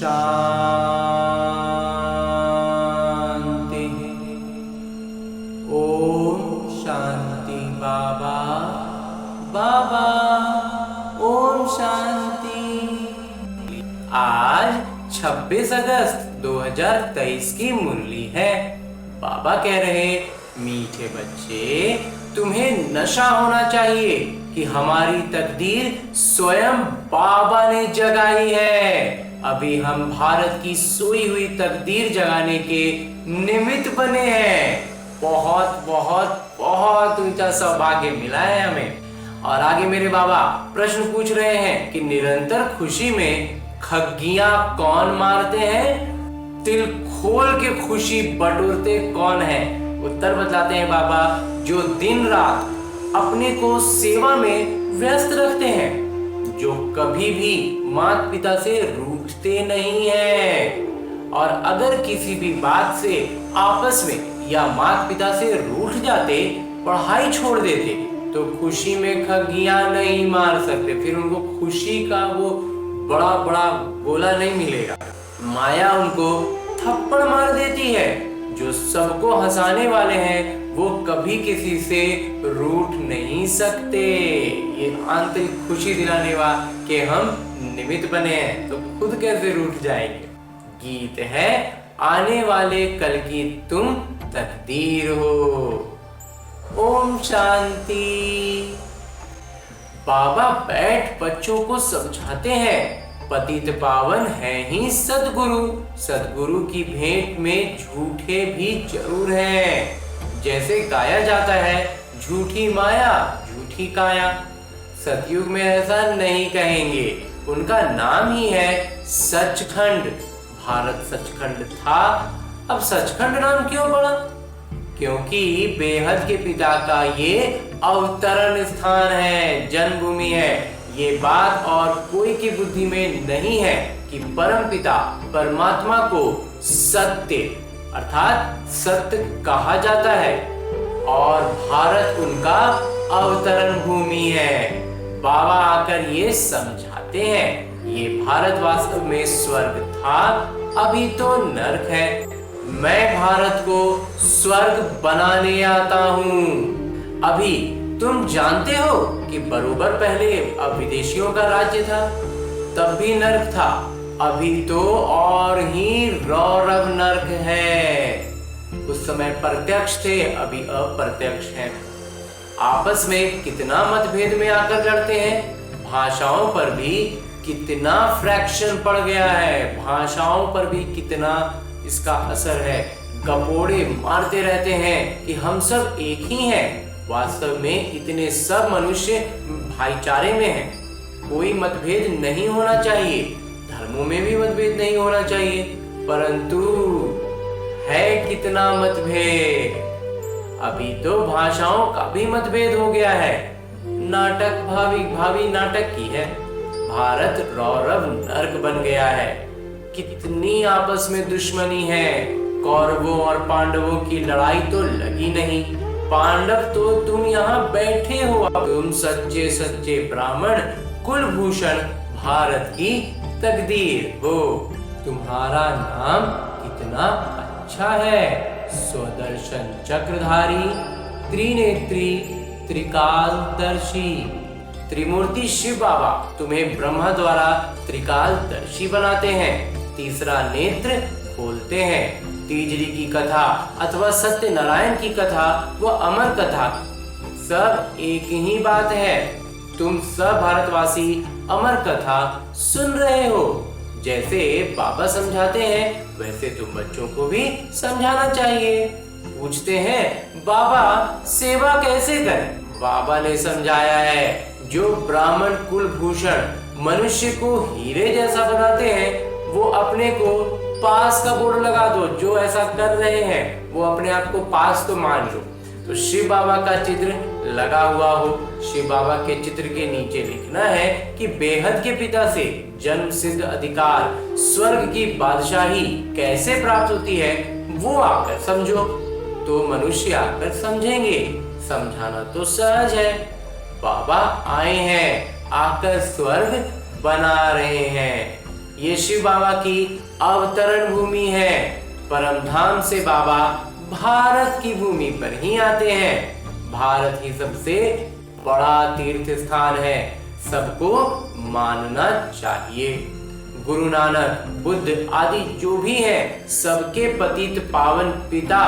शांति। ओम शांति। बाबा बाबा ओम शांति। आज 26 अगस्त 2023 की मुरली है। बाबा कह रहे, मीठे बच्चे, तुम्हें नशा होना चाहिए कि हमारी तकदीर स्वयं बाबा ने जगाई है। अभी हम भारत की सोई हुई तकदीर जगाने के निमित्त बने हैं। बहुत बहुत बहुत ऊंचा सौभाग्य मिला है हमें। और आगे मेरे बाबा प्रश्न पूछ रहे हैं कि निरंतर खुशी में खग्गियां कौन मारते हैं, दिल खोल के खुशी बटोरते कौन है। उत्तर बतलाते हैं बाबा, जो दिन रात अपने को सेवा में व्यस्त रखते हैं, जो कभी भी माता पिता से रूठते नहीं हैं। और अगर किसी भी बात से आपस में या माता पिता से रूठ जाते, पढ़ाई छोड़ देते, तो खुशी में खग्गियां नहीं मार सकते। फिर उनको खुशी का वो बड़ा बड़ा गोला नहीं मिलेगा। माया उनको थप्पड़ मार देती है। जो सबको हंसाने वाले हैं वो कभी किसी से रूठ नहीं सकते। ये आंतरिक खुशी दिलाने वाले के हम निमित्त बने हैं, तो खुद कैसे रूठ जाएंगे। गीत है, आने वाले कल की तुम तकदीर हो। ओम शांति। बाबा बैठ बच्चों को समझाते हैं, पतित पावन है ही सतगुरु। सतगुरु की भेंट में झूठे भी जरूर हैं। जैसे गाया जाता है, झूठी माया झूठी काया। सतयुग में ऐसा नहीं कहेंगे। उनका नाम ही है सचखंड। भारत सचखंड था, अब सचखंड नाम क्यों पड़ा? क्योंकि बेहद के पिता का ये अवतरण स्थान है, जन्मभूमि है। ये बात और कोई की बुद्धि में नहीं है कि परम पिता परमात्मा को सत्य अर्थात सत्य कहा जाता है और भारत उनका अवतरण भूमि है। बाबा आकर ये समझाते हैं, ये भारत वास्तव में स्वर्ग था, अभी तो नरक है। मैं भारत को स्वर्ग बनाने आता हूँ। अभी तुम जानते हो कि बरोबर पहले अब विदेशियों का राज्य था, तब भी नरक था। अभी तो और ही रौरव नरक है। उस समय प्रत्यक्ष थे, अभी अप्रत्यक्ष हैं। आपस में कितना मतभेद में आकर लड़ते हैं। भाषाओं पर भी कितना फ्रैक्शन पड़ गया है। भाषाओं पर भी कितना इसका असर है। गपोड़े मारते रहते हैं कि हम सब एक ही हैं। वास्तव में इतने सब मनुष्य भाईचारे में हैं। कोई मतभेद नहीं होना चाहिए, धर्मों में भी मतभेद नहीं होना चाहिए, परंतु है कितना मतभेद। अभी तो भाषाओं का भी मतभेद हो गया है। नाटक भावी नाटक की है। भारत रौरव नरक बन गया है। कितनी आपस में दुश्मनी है। कौरवों और पांडवों की लड़ाई तो लगी नहीं। पांडव तो तुम यहाँ बैठे हो, तुम सच्चे सच्चे ब्राह्मण कुलभूषण भारत की तकदीर हो। तुम्हारा नाम कितना अच्छा है, स्वदर्शन चक्रधारी, त्रिनेत्री, त्रिकालदर्शी। त्रिमूर्ति शिव बाबा तुम्हें ब्रह्मा द्वारा त्रिकालदर्शी बनाते हैं। तीसरा नेत्र खोलते हैं। तीजरी की कथा अथवा सत्यनारायण की कथा व अमर कथा सब एक ही बात है। तुम सब भारतवासी अमर कथा सुन रहे हो। जैसे बाबा समझाते हैं वैसे तुम बच्चों को भी समझाना चाहिए। पूछते हैं, बाबा सेवा कैसे करें? बाबा ने समझाया है, जो ब्राह्मण कुलभूषण मनुष्य को हीरे जैसा बनाते हैं, वो अपने को पास का बोर्ड लगा दो। जो ऐसा कर रहे हैं वो अपने आप को पास तो मान लो। तो शिव बाबा का चित्र लगा हुआ हो, शिव बाबा के चित्र के नीचे लिखना है कि बेहद के पिता से जन्म सिद्ध अधिकार स्वर्ग की बादशाही कैसे प्राप्त होती है, वो आकर समझो। तो मनुष्य आकर समझेंगे। समझाना तो सहज है। बाबा आए हैं, आकर स्वर्ग बना रहे हैं। ये शिव बाबा की अवतरण भूमि है। परम धाम से बाबा भारत की भूमि पर ही आते हैं। भारत ही सबसे बड़ा तीर्थ स्थान है, सबको मानना चाहिए। गुरु नानक, बुद्ध आदि जो भी हैं, सबके पतित पावन पिता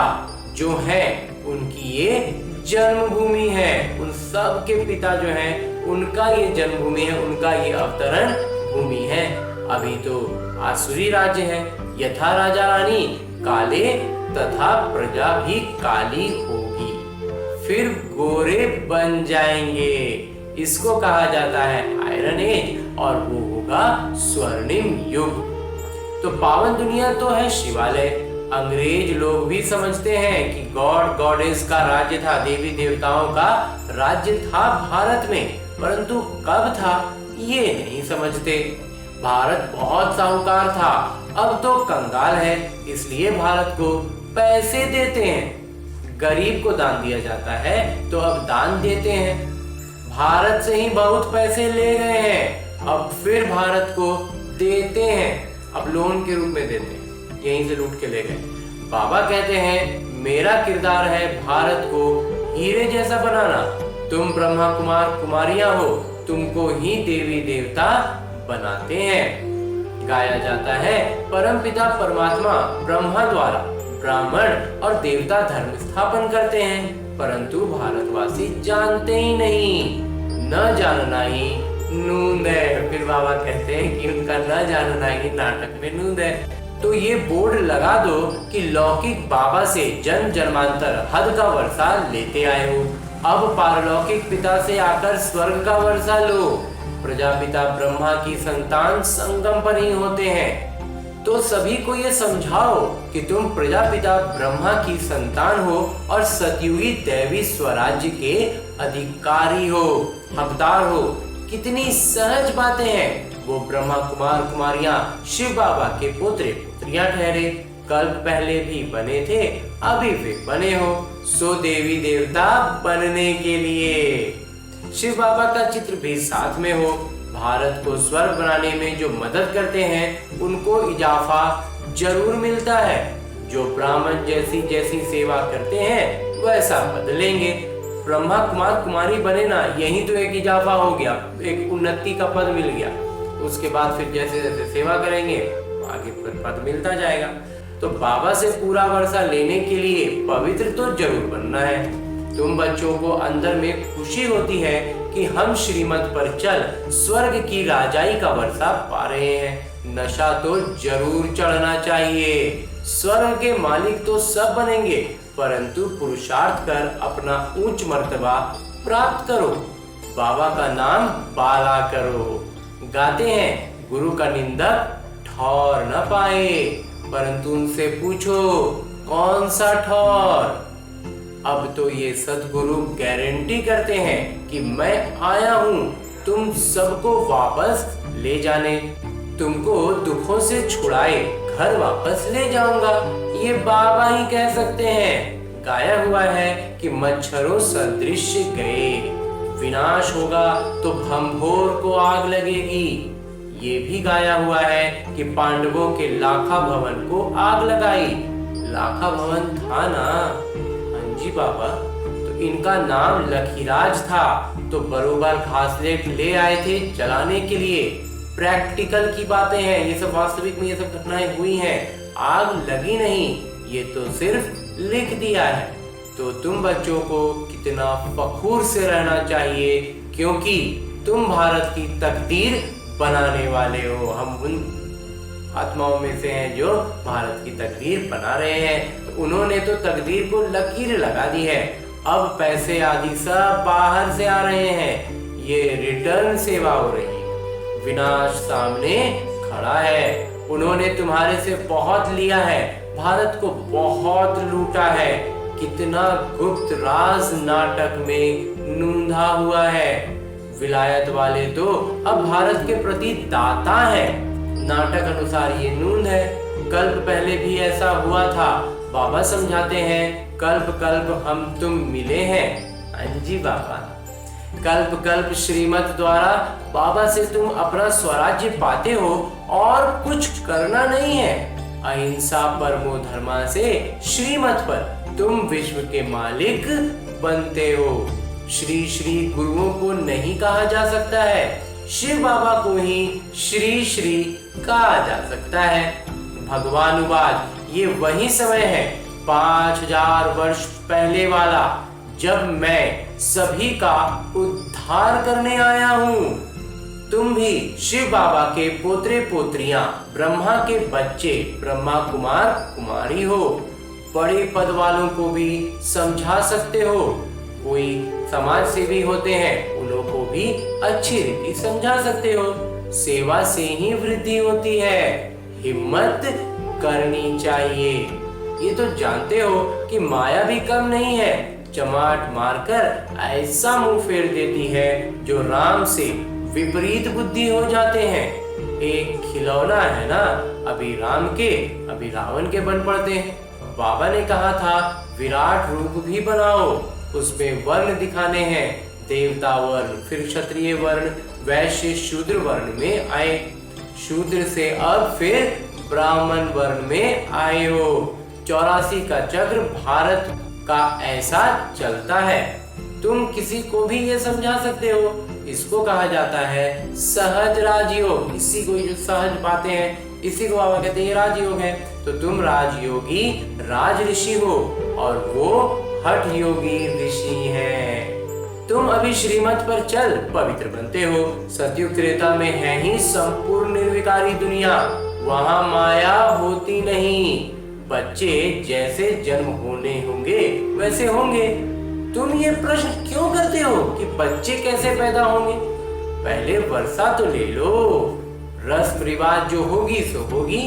जो हैं, उनकी ये जन्मभूमि है। उन सब के पिता जो हैं, उनका ये जन्मभूमि है, उनका ये अवतरण भूमि है। अभी तो आसुरी राज्य है, यथा राजा रानी काले तथा प्रजा भी काली होगी, फिर गोरे बन जाएंगे। इसको कहा जाता है आयरन एज, और वो होगा स्वर्णिम युग। तो पावन दुनिया तो है शिवालय। अंग्रेज लोग भी समझते हैं कि गॉड गॉडेस का राज्य था, देवी देवताओं का राज्य था भारत में, परंतु कब था ये नहीं समझते। भारत बहुत साहूकार था, अब तो कंगाल है, इसलिए भारत को पैसे देते हैं। गरीब को दान दिया जाता है तो अब दान देते हैं। भारत से ही बहुत पैसे ले गए हैं, अब फिर भारत को देते हैं, अब लोन के रूप में देते हैं, यहीं से लूट के ले गए। बाबा कहते हैं मेरा किरदार है भारत को हीरे जैसा बनाना। तुम ब्रह्मा कुमार कुमारियां हो, तुमको ही देवी देवता बनाते हैं। गाया जाता है परमपिता परमात्मा ब्रह्मा द्वारा ब्राह्मण और देवता धर्म स्थापन करते हैं, परंतु भारतवासी जानते ही नहीं। न जानना ही नूंद है। फिर बाबा कहते हैं कि उनका न जानना ही नाटक में नूंद है। तो ये बोर्ड लगा दो कि लौकिक बाबा से जन्म जन्मांतर हद का वर्षा लेते आए हो, अब पारलौकिक पिता से आकर स्वर्ग का वर्षा लो। प्रजापिता ब्रह्मा की संतान संगम पर ही होते हैं, तो सभी को ये समझाओ कि तुम प्रजापिता ब्रह्मा की संतान हो और सतयुगी दैवी स्वराज्य के अधिकारी हो, हकदार हो। कितनी सहज बातें हैं। वो ब्रह्मा कुमार कुमारियां शिव बाबा के पुत्र पुत्रियां ठहरे, कल्प पहले भी बने थे, अभी भी बने हो, सो देवी देवता बनने के लिए। शिव बाबा का चित्र भी साथ में हो। भारत को स्वर्ग बनाने में जो मदद करते हैं उनको इजाफा जरूर मिलता है। जो ब्राह्मण जैसी जैसी सेवा करते हैं वैसा बदलेंगे। ब्रह्मा कुमार कुमारी बने ना, यही तो एक इजाफा हो गया, एक उन्नति का पद मिल गया। उसके बाद फिर जैसे जैसे सेवा करेंगे आगे फिर पद मिलता जाएगा। तो बाबा से पूरा वर्षा लेने के लिए पवित्र तो जरूर बनना है। तुम बच्चों को अंदर में खुशी होती है कि हम श्रीमत पर चल स्वर्ग की राजाई का वर्षा पा रहे हैं। नशा तो जरूर चढ़ना चाहिए। स्वर्ग के मालिक तो सब बनेंगे, परंतु पुरुषार्थ कर अपना उच्च मर्तबा प्राप्त करो। बाबा का नाम बाला करो। गाते हैं गुरु का निंदक ठौर न पाए, परंतु उनसे पूछो कौन सा ठौर। अब तो ये सद्गुरु गारंटी करते हैं कि मैं आया हूँ तुम सबको वापस ले जाने, तुमको दुखों से छुड़ाए घर वापस ले जाऊंगा। ये बाबा ही कह सकते हैं। गाया हुआ है कि मच्छरों सदृश गए, विनाश होगा तो भंभोर को आग लगेगी। ये भी गाया हुआ है कि पांडवों के लाखा भवन को आग लगाई। लाखा भवन था ना जी बाबा, तो इनका नाम लखीराज था, तो बरोबर घासलेट ले आए थे जलाने के लिए। प्रैक्टिकल की बातें हैं, ये सब वास्तविक में ये सब घटनाएं हुई हैं। आग लगी नहीं, ये तो सिर्फ लिख दिया है। तो तुम बच्चों को कितना फखूर से रहना चाहिए, क्योंकि तुम भारत की तकदीर बनाने वाले हो। हम उन आत्माओं में से हैं जो भारत की तकदीर बना रहे हैं। तो उन्होंने तो तकदीर को लकीर लगा दी है। अब पैसे आदि सब बाहर से आ रहे हैं, ये रिटर्न सेवा हो रही है। विनाश सामने खड़ा है। उन्होंने तुम्हारे से बहुत लिया है, भारत को बहुत लूटा है। कितना गुप्त राज नाटक में नूंधा हुआ है। विलायत वाले तो अब भारत के प्रति दाता है। नाटक अनुसार ये नूंद है। कल्प पहले भी ऐसा हुआ था। बाबा समझाते हैं कल्प कल्प हम तुम मिले हैं। अंजी बाबा, कल्प कल्प श्रीमत द्वारा बाबा से तुम अपना स्वराज्य पाते हो और कुछ करना नहीं है। अहिंसा परमो धर्मा से श्रीमत पर तुम विश्व के मालिक बनते हो। श्री श्री गुरुओं को नहीं कहा जा सकता है, शिव बाबा को ही श्री श्री कहा जा सकता है। भगवानुवाद, ये वही समय है 5000 वर्ष पहले वाला, जब मैं सभी का उद्धार करने आया हूँ। तुम भी शिव बाबा के पोत्रे पोत्रियां, ब्रह्मा के बच्चे, ब्रह्मा कुमार कुमारी हो। बड़े पद वालों को भी समझा सकते हो। कोई समाज सेवी होते हैं, उन लोगों को भी अच्छी रीति समझा सकते हो। सेवा से ही वृद्धि होती है, हिम्मत करनी चाहिए। ये तो जानते हो कि माया भी कम नहीं है, चमाट मारकर ऐसा मुंह फेर देती है जो राम से विपरीत बुद्धि हो जाते हैं। एक खिलौना है ना, अभी राम के अभी रावण के बन पड़ते हैं। बाबा ने कहा था विराट रूप भी बनाओ, उसमें वर्ण दिखाने हैं, देवता वर्ण, फिर क्षत्रिय वर्ण, वैश्य शूद्र वर्ण में आए, शूद्र से अब फिर ब्राह्मण वर्ण में आए हो। 84 का चक्र भारत का ऐसा चलता है। तुम किसी को भी ये समझा सकते हो। इसको कहा जाता है सहज राजयोग। इसी को जो सहज बातें हैं, इसी को बाबा कहते हैं राजयोग है। तो तुम राजयोगी राज ऋषि हो और वो हठ योगी ऋषि हैं। तुम अभी श्रीमत पर चल पवित्र बनते हो। सतयुग त्रेता में है ही संपूर्ण निर्विकारी दुनिया, वहां माया होती नहीं। बच्चे जैसे जन्म होने होंगे वैसे होंगे। तुम ये प्रश्न क्यों करते हो कि बच्चे कैसे पैदा होंगे? पहले वर्षा तो ले लो, रस्म रिवाज जो होगी सो होगी।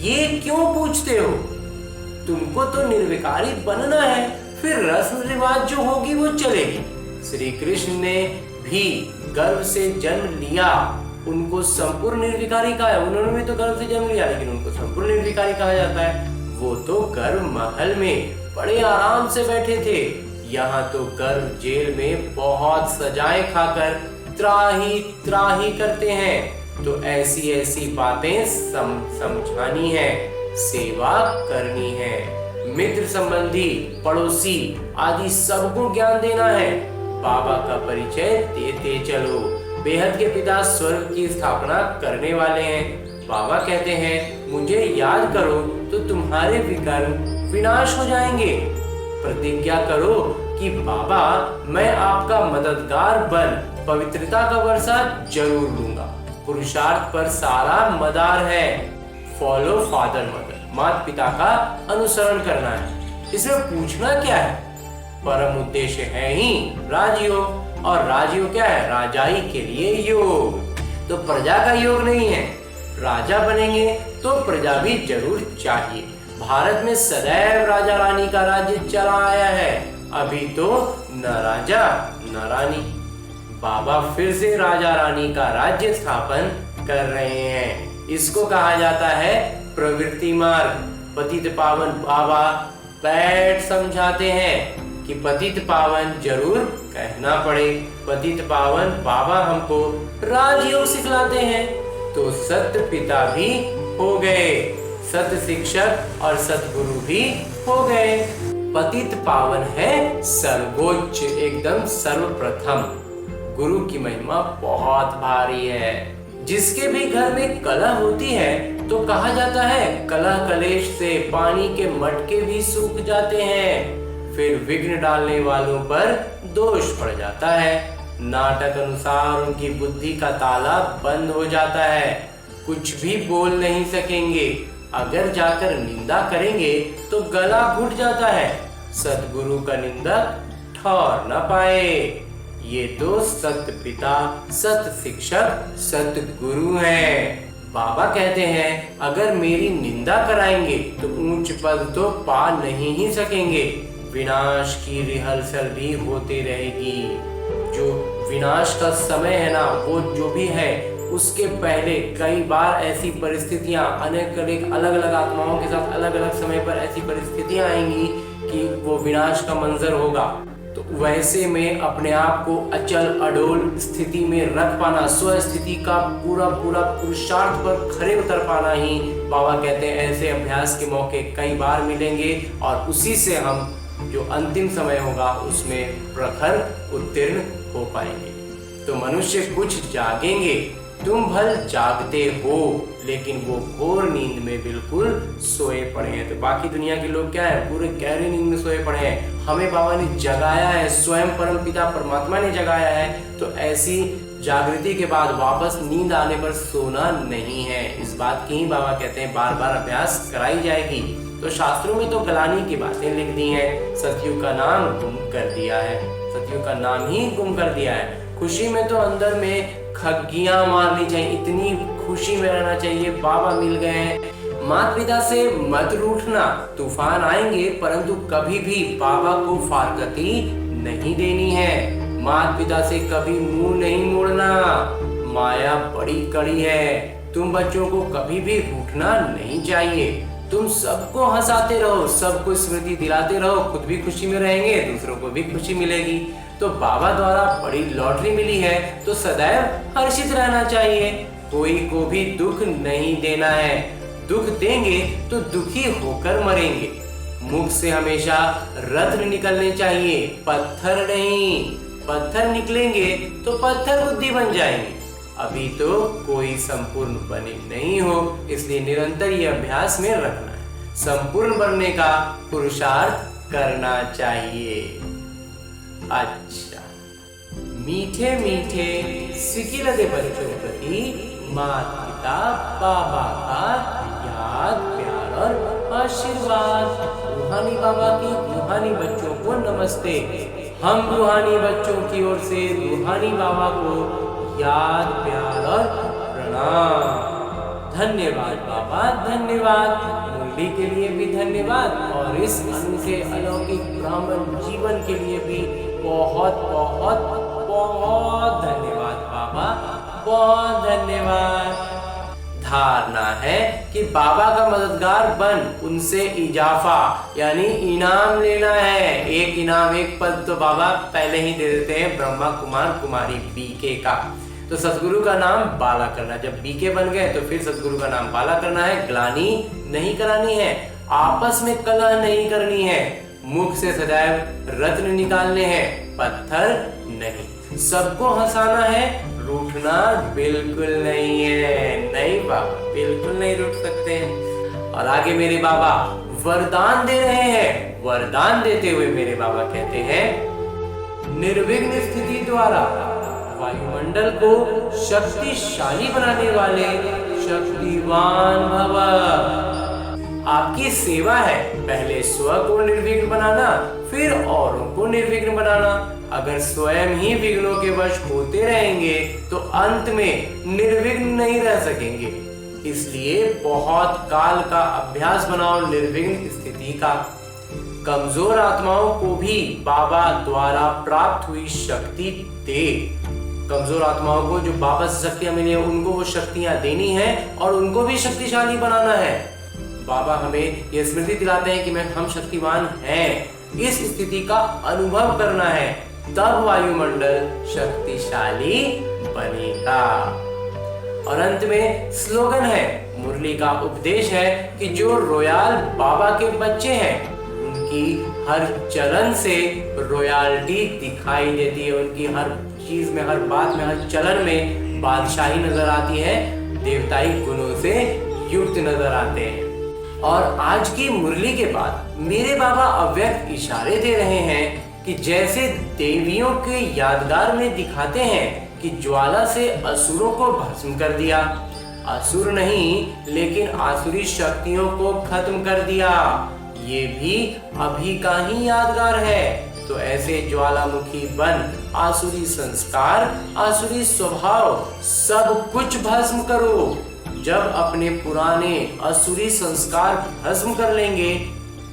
ये क्यों पूछते हो? तुमको तो निर्विकारी बनना है, फिर रस्म रिवाज जो होगी वो चलेगी। श्री कृष्ण ने भी गर्भ से जन्म लिया, उनको संपूर्ण निर्विकारी कहा है। उन्होंने भी तो गर्भ से जन्म लिया, लेकिन उनको संपूर्ण निर्विकारी कहा जाता है। वो तो गर्भ महल में बड़े आराम से बैठे थे, यहाँ तो गर्भ जेल में बहुत सजाएं खाकर त्राही त्राही करते हैं। तो ऐसी ऐसी बातें समझानी है, सेवा करनी है, मित्र संबंधी पड़ोसी आदि सबको ज्ञान देना है। बाबा का परिचय देते चलो। बेहद के पिता स्वर्ग की स्थापना करने वाले हैं। बाबा कहते हैं मुझे याद करो तो तुम्हारे विकर्म विनाश हो जाएंगे। प्रतिज्ञा करो कि बाबा मैं आपका मददगार बन पवित्रता का वर्षा जरूर लूंगा। पुरुषार्थ पर सारा मदार है। फॉलो फादर मदर, माता पिता का अनुसरण करना है। इसमें पूछना क्या है? परम उद्देश्य है ही राजयोग, और राजयोग क्या है? राजाई के लिए योग। तो प्रजा का योग नहीं है। राजा बनेंगे तो प्रजा भी जरूर चाहिए। भारत में सदैव राजा रानी का राज्य चला आया है, अभी तो न राजा न रानी। बाबा फिर से राजा रानी का राज्य स्थापन कर रहे हैं। इसको कहा जाता है प्रवृत्ति मार्ग। पतित पावन बाबा बैठ समझाते हैं कि पतित पावन जरूर कहना पड़े। पतित पावन बाबा हमको राजयोग सिखलाते हैं। तो सत्य पिता भी हो गए, सत्य शिक्षक और सतगुरु भी हो गए। पतित पावन है सर्वोच्च, एकदम सर्वप्रथम। गुरु की महिमा बहुत भारी है। जिसके भी घर में कलह होती है तो कहा जाता है कलह कलेश से पानी के मटके भी सूख जाते हैं। फिर विघ्न डालने वालों पर दोष पड़ जाता है। नाटक अनुसार उनकी बुद्धि का ताला बंद हो जाता है, कुछ भी बोल नहीं सकेंगे। अगर जाकर निंदा करेंगे तो गला घुट जाता है। सतगुरु का निंदक ठहर न पाए। ये तो सत्य पिता, सत्य शिक्षक, सत्य गुरु हैं। बाबा कहते हैं अगर मेरी निंदा कराएंगे तो ऊंच पद तो पा नहीं ही सकेंगे। विनाश की रिहर्सल भी होती रहेगी। जो विनाश का समय है ना, वो जो भी है उसके पहले कई बार ऐसी परिस्थितियां अनेक अलग अलग आत्माओं के साथ अलग अलग समय पर ऐसी परिस्थितियां आएंगी कि वो विनाश का मंजर होगा। तो वैसे में अपने आप को अचल अडोल स्थिति में रख पाना, स्व स्थिति का पूरा पूरा पुरुषार्थ पर खड़े उतर पाना ही बाबा कहते हैं ऐसे अभ्यास के मौके कई बार मिलेंगे और उसी से हम जो अंतिम समय होगा उसमें प्रखर उत्तीर्ण हो पाएंगे। तो मनुष्य कुछ जागेंगे, तुम भल जागते हो, लेकिन वो घोर नींद में बिल्कुल सोए पड़े हैं। तो बाकी दुनिया के लोग क्या है, पूरे गहरी नींद में सोए पड़े हैं। हमें बाबा ने जगाया है, स्वयं परम पिता परमात्मा ने जगाया है। तो ऐसी जागृति के बाद वापस नींद आने पर सोना नहीं है। इस बात की ही बाबा कहते हैं बार बार अभ्यास कराई जाएगी। तो शास्त्रों में तो ग्लानि की बातें लिख दी हैं, सतयुग का नाम गुम कर दिया है, सतयुग का नाम ही गुम कर दिया है। खुशी में तो अंदर में खग्गियां मारनी चाहिए, इतनी खुशी में रहना चाहिए, बाबा मिल गए हैं। माता पिता से मत रूठना, तूफान आएंगे परंतु कभी भी बाबा को फारकती नहीं देनी है। माता पिता से कभी मुंह नहीं मोड़ना, माया बड़ी कड़ी है। तुम बच्चों को कभी भी रूठना नहीं चाहिए। तुम सबको हंसाते रहो, सबको स्मृति दिलाते रहो, खुद भी खुशी में रहेंगे, दूसरों को भी खुशी मिलेगी। तो बाबा द्वारा बड़ी लॉटरी मिली है तो सदैव हर्षित रहना चाहिए। कोई को भी दुख नहीं देना है, दुख देंगे तो दुखी होकर मरेंगे। मुख से हमेशा रत्न निकलने चाहिए, पत्थर नहीं। पत्थर निकलेंगे तो पत्थर बुद्धि बन जाएंगे। अभी तो कोई संपूर्ण बने नहीं हो, इसलिए निरंतर ये अभ्यास में रखना है। संपूर्ण बनने का पुरुषार्थ करना चाहिए। अच्छा, मीठे मीठे सिकिलते बच्चों प्रति माता पिता बाबा का याद प्यार और आशीर्वाद। रूहानी बाबा की रूहानी बच्चों को नमस्ते। हम रूहानी बच्चों की ओर से रूहानी बाबा को याद प्यार और प्रणाम। धन्यवाद बाबा, धन्यवाद। मुरली के लिए भी धन्यवाद और इस अनूठे अलौकिक ब्राह्मण जीवन के लिए भी बहुत बहुत बहुत धन्यवाद बाबा, बहुत धन्यवाद। धारणा है कि बाबा का मददगार बन उनसे इजाफा यानी इनाम लेना है। एक इनाम, एक पद तो बाबा पहले ही दे देते हैं, ब्रह्मा कुमार कुमारी बीके का। तो सतगुरु का नाम बाला करना, जब बीके बन गए तो फिर सतगुरु का नाम बाला करना है। ग्लानि नहीं करानी है, आपस में कलह नहीं करनी है, मुख से सदैव रत्न निकालने हैं, पत्थर नहीं। सबको हंसाना है, रूठना बिल्कुल नहीं है। नहीं बाबा, बिल्कुल नहीं रूठ सकते हैं। और आगे मेरे बाबा वरदान दे रहे हैं। वरदान देते हुए मेरे बाबा कहते हैं, निर्विघ्न स्थिति द्वारा वायुमंडल को शक्तिशाली बनाने वाले शक्तिवान भव। आपकी सेवा है, पहले स्व को निर्विघ्न बनाना, फिर औरों को निर्विघ्न बनाना। अगर स्वयं ही विघ्नों के वश होते रहेंगे तो अंत में निर्विघ्न नहीं रह सकेंगे। इसलिए बहुत काल का अभ्यास बनाओ निर्विघ्न स्थिति का। कमजोर आत्माओं को भी बाबा द्वारा प्राप्त हुई शक्ति दे। कमजोर आत्माओं को जो बाबा से शक्तियां मिली है उनको वो शक्तियां देनी है और उनको भी शक्तिशाली बनाना है। बाबा हमें यह स्मृति दिलाते हैं कि हम शक्तिवान हैं। इस स्थिति का अनुभव करना है, तब वायुमंडल शक्तिशाली बनेगा। और अंत में स्लोगन है, मुरली का उपदेश है कि जो रोयाल बाबा के बच्चे हैं उनकी हर चलन से रॉयल्टी दिखाई देती है। उनकी हर चीज में, हर बात में, हर चलन में बादशाही नजर आती है, देवताई गुणों से युक्त नजर आते हैं। और आज की मुरली के बाद मेरे बाबा अव्यक्त इशारे दे रहे हैं कि जैसे देवियों के यादगार में दिखाते हैं कि ज्वाला से असुरों को भस्म कर दिया, असुर नहीं लेकिन आसुरी शक्तियों को खत्म कर दिया, ये भी अभी का ही यादगार है। तो ऐसे ज्वालामुखी बन आसुरी संस्कार, आसुरी स्वभाव सब कुछ भस्म करो। जब अपने पुराने असुरी संस्कार भस्म कर लेंगे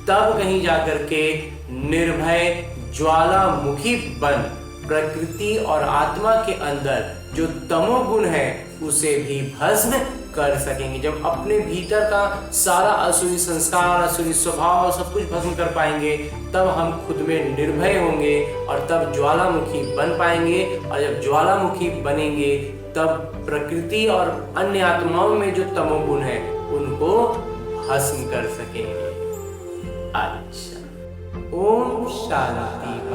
तब कहीं जाकर के निर्भय ज्वालामुखी बन प्रकृति और आत्मा के अंदर जो तमोगुण है उसे भी भस्म कर सकेंगे। जब अपने भीतर का सारा असुरी संस्कार, असुरी स्वभाव सब कुछ भस्म कर पाएंगे, तब हम खुद में निर्भय होंगे और तब ज्वालामुखी बन पाएंगे। और जब ज्वालामुखी बनेंगे तब प्रकृति और अन्य आत्माओं में जो तमोगुण है उनको भस्म कर सकेंगे। अच्छा, ओम शांति।